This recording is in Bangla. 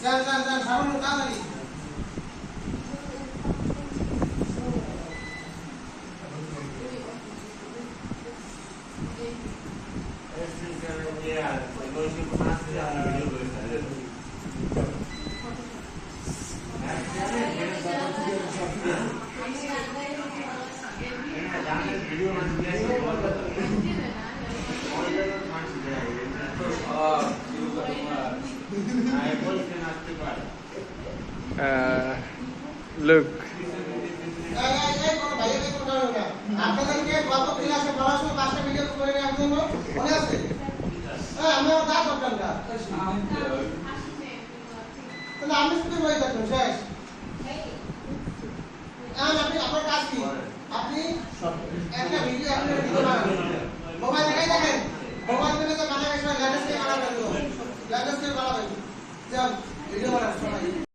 যান যান যান সামনে তাড়াতাড়ি Look. আপনাদেরকে গত ক্লাসে পড়াশোনা 5টা ভিডিও করে নেওয়ার জন্য মনে আছে? হ্যাঁ আমি আমার কাজ করতাম না তাহলে আমি শুধু বই দেখুন শেষ আপনি আপনার কাজ কি আপনি একটা ভিডিও আপনি বানাবেন মোবাইল দেখাই দেখেন মোবাইল থেকে তো বানাবেন লেটেস্ট বানাবেন লেটেস্ট বানাবেন যান ভিডিও বানাবেন সবাই